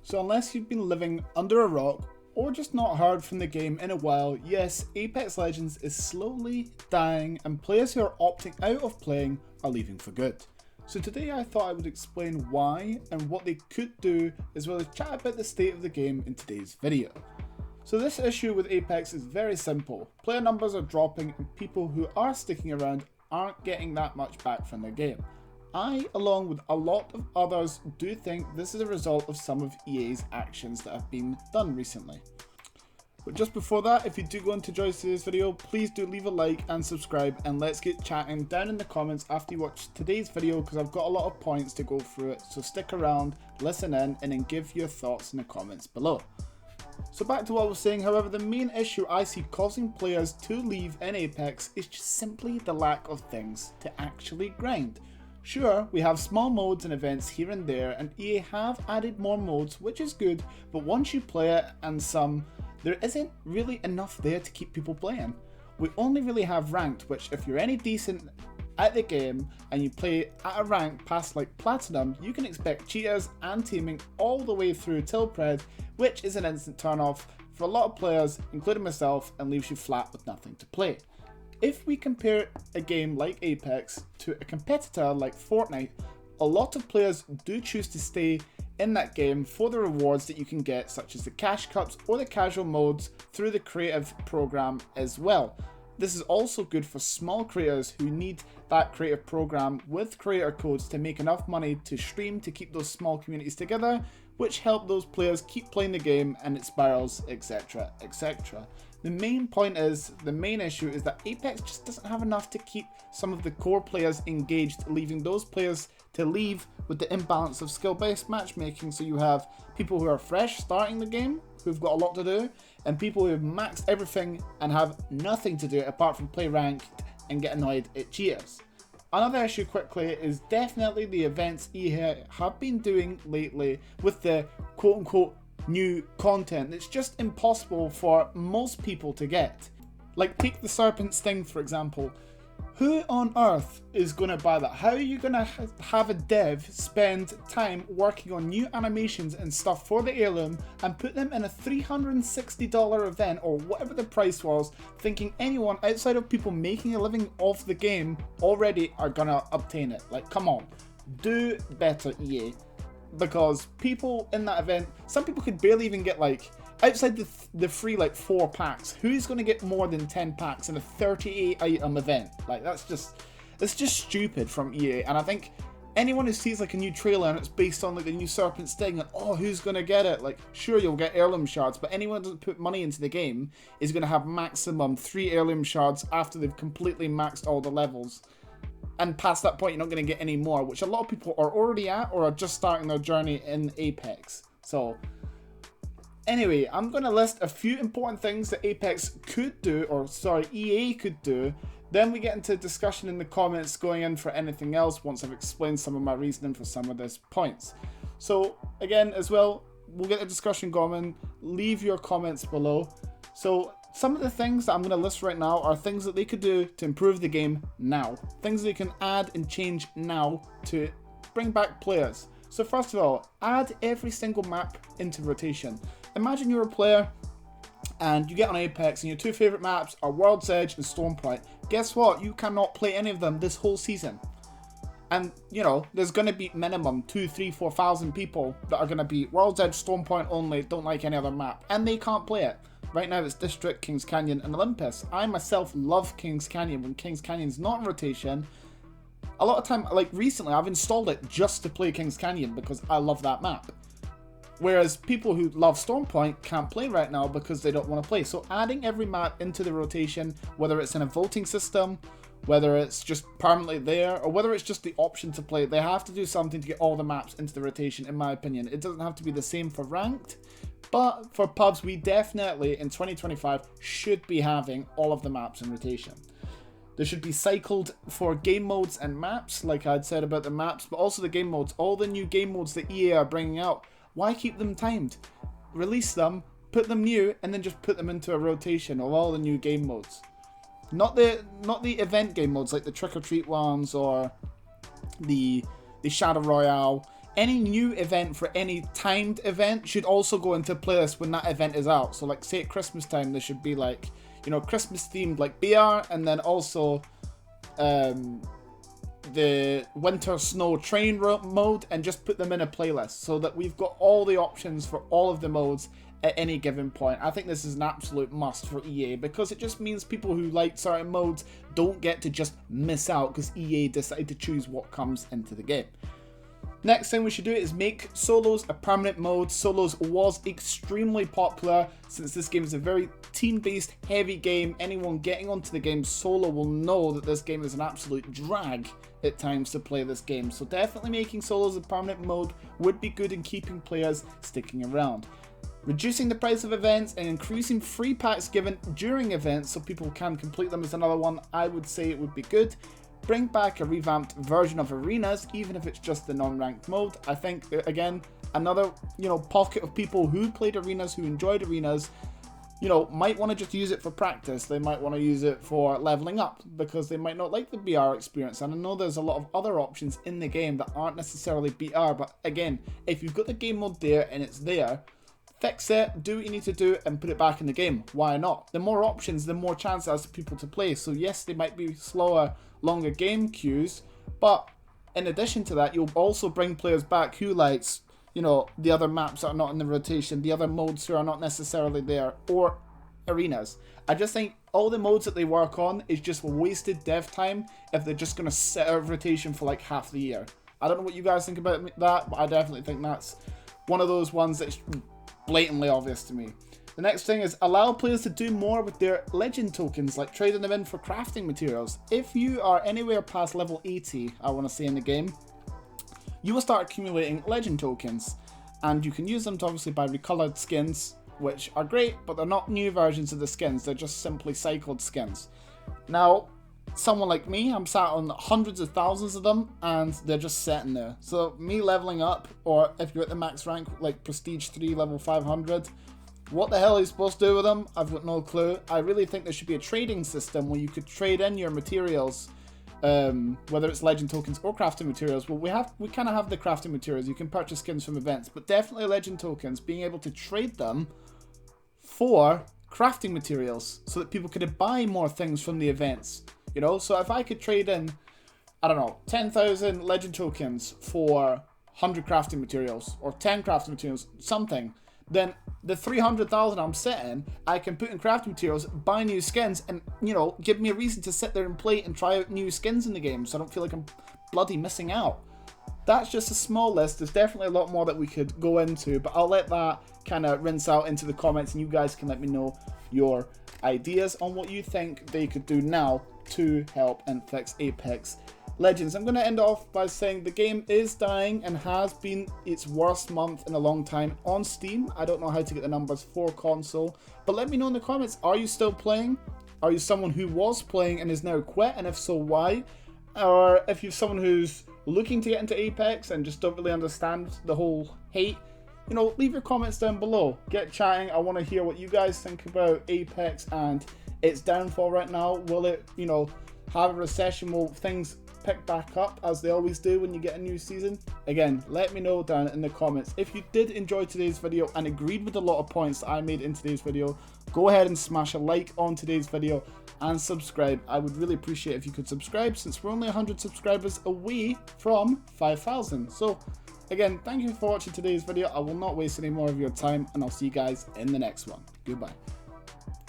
So unless you've been living under a rock or just not heard from the game in a while, yes, Apex Legends is slowly dying and players who are opting out of playing are leaving for good. So today I thought I would explain why and what they could do, as well as chat about the state of the game in today's video. So this issue with Apex is very simple. Player numbers are dropping and people who are sticking around aren't getting that much back from their game. I, along with a lot of others, do think this is a result of some of EA's actions that have been done recently. But just before that, if you do go on to enjoy today's video, please do leave a like and subscribe, and let's get chatting down in the comments after you watch today's video, because I've got a lot of points to go through it, so stick around, listen in, and then give your thoughts in the comments below. So back to what I was saying, however, the main issue I see causing players to leave in Apex is just simply the lack of things to actually grind. Sure, we have small modes and events here and there, and EA have added more modes, which is good, but once you play it and there isn't really enough there to keep people playing. We only really have ranked, which if you're any decent at the game and you play at a rank past like Platinum, you can expect cheaters and teaming all the way through till Pred, which is an instant turn off for a lot of players, including myself, and leaves you flat with nothing to play. If we compare a game like Apex to a competitor like Fortnite, a lot of players do choose to stay in that game for the rewards that you can get, such as the cash cups or the casual modes through the creative program as well. This is also good for small creators who need that creative program with creator codes to make enough money to stream to keep those small communities together, which help those players keep playing the game and it spirals, etc, etc. The main issue is that Apex just doesn't have enough to keep some of the core players engaged, leaving those players to leave with the imbalance of skill-based matchmaking. So you have people who are fresh starting the game, who've got a lot to do, and people who have maxed everything and have nothing to do apart from play ranked and get annoyed at cheaters. Another issue quickly is definitely the events EA have been doing lately with the quote-unquote new content. It's just impossible for most people to get. Like, take the Serpent Sting for example. Who on earth is going to buy that? How are you going to have a dev spend time working on new animations and stuff for the heirloom and put them in a $360 event or whatever the price was, thinking anyone outside of people making a living off the game already are going to obtain it? Like, come on, do better, EA. Because people in that event, some people could barely even get, like, outside the free like 4 packs, who's going to get more than 10 packs in a 38 item event? Like, it's just stupid from EA. And I think anyone who sees like a new trailer and it's based on like the new Serpent Sting, and oh, who's going to get it? Like, sure, you'll get heirloom shards, but anyone who doesn't put money into the game is going to have maximum 3 heirloom shards after they've completely maxed all the levels. And past that point, you're not going to get any more, which a lot of people are already at or are just starting their journey in Apex. So anyway, I'm going to list a few important things that Apex could do, or sorry, EA could do. Then we get into discussion in the comments going in for anything else once I've explained some of my reasoning for some of these points. So again, as well, we'll get the discussion going. Leave your comments below. So some of the things that I'm going to list right now are things that they could do to improve the game now. Things they can add and change now to bring back players. So first of all, add every single map into rotation. Imagine you're a player and you get on Apex and your 2 favourite maps are World's Edge and Stormpoint. Guess what? You cannot play any of them this whole season. And, you know, there's going to be minimum 2, 3, 4,000 people that are going to be World's Edge, Stormpoint only, don't like any other map, and they can't play it. Right now it's District, Kings Canyon, and Olympus. I myself love Kings Canyon when Kings Canyon's not in rotation. A lot of time, like recently, I've installed it just to play Kings Canyon because I love that map. Whereas people who love Stormpoint can't play right now because they don't want to play. So adding every map into the rotation, whether it's in a voting system, whether it's just permanently there, or whether it's just the option to play, they have to do something to get all the maps into the rotation, in my opinion. It doesn't have to be the same for ranked, but for pubs, we definitely, in 2025, should be having all of the maps in rotation. There should be cycled for game modes and maps, like I'd said about the maps, but also the game modes. All the new game modes that EA are bringing out, why keep them timed? Release them, put them new, and then just put them into a rotation of all the new game modes. Not the event game modes like the Trick or Treat ones or the Shadow Royale. any new event for any timed event should also go into playlist when that event is out. So like say at Christmas time, there should be like, you know, Christmas themed like BR, and then also the winter snow train mode, and just put them in a playlist so that we've got all the options for all of the modes at any given point. I think this is an absolute must for EA, because it just means people who like certain modes don't get to just miss out because EA decided to choose what comes into the game. Next thing we should do is make solos a permanent mode. Solos was extremely popular since this game is a very team-based heavy game. Anyone getting onto the game solo will know that this game is an absolute drag at times to play this game. So definitely making solos a permanent mode would be good in keeping players sticking around. Reducing the price of events and increasing free packs given during events so people can complete them is another one I would say it would be good. Bring back a revamped version of arenas, even if it's just the non-ranked mode. I think, again, another, you know, pocket of people who played arenas, who enjoyed arenas, you know, might want to just use it for practice. They might want to use it for leveling up because they might not like the BR experience. And I know there's a lot of other options in the game that aren't necessarily BR, but again, if you've got the game mode there and it's there, fix it, do what you need to do, and put it back in the game. Why not? The more options, the more chance there's for people to play. So yes, they might be slower, longer game queues, but in addition to that, you'll also bring players back who likes, you know, the other maps that are not in the rotation, the other modes who are not necessarily there, or arenas. I just think all the modes that they work on is just wasted dev time if they're just going to sit out of rotation for like half the year. I don't know what you guys think about that, but I definitely think that's one of those ones that's blatantly obvious to me. The next thing is allow players to do more with their legend tokens, like trading them in for crafting materials. If you are anywhere past level 80, I want to say in the game, you will start accumulating legend tokens, and you can use them to obviously buy recolored skins, which are great, but they're not new versions of the skins, they're just simply cycled skins. Now, someone like me, I'm sat on hundreds of thousands of them, and they're just sitting there. So me leveling up, or if you're at the max rank, like Prestige 3, level 500, what the hell are you supposed to do with them? I've got no clue. I really think there should be a trading system where you could trade in your materials, whether it's legend tokens or crafting materials. Well, we kind of have the crafting materials. You can purchase skins from events, but definitely legend tokens, being able to trade them for crafting materials so that people could buy more things from the events. You know, so if I could trade in, I don't know, 10,000 legend tokens for 100 crafting materials, or 10 crafting materials, something, then the 300,000 I'm setting, I can put in crafting materials, buy new skins, and, you know, give me a reason to sit there and play and try out new skins in the game, so I don't feel like I'm bloody missing out. That's just a small list. There's definitely a lot more that we could go into, but I'll let that kind of rinse out into the comments, and you guys can let me know your ideas on what you think they could do now to help and fix Apex Legends. I'm going to end off by saying the game is dying and has been its worst month in a long time on Steam. I don't know how to get the numbers for console, but let me know in the comments, are you still playing? Are you someone who was playing and is now quit, and if so, why? Or if you're someone who's looking to get into Apex and just don't really understand the whole hate, you know, leave your comments down below. Get chatting. I want to hear what you guys think about Apex and its downfall right now. Will it, you know, have a recession? Will things pick back up as they always do when you get a new season? Again, let me know down in the comments. If you did enjoy today's video and agreed with a lot of points that I made in today's video, go ahead and smash a like on today's video and subscribe. I would really appreciate if you could subscribe, since we're only 100 subscribers away from 5,000. So again, thank you for watching today's video. I will not waste any more of your time, and I'll see you guys in the next one. Goodbye.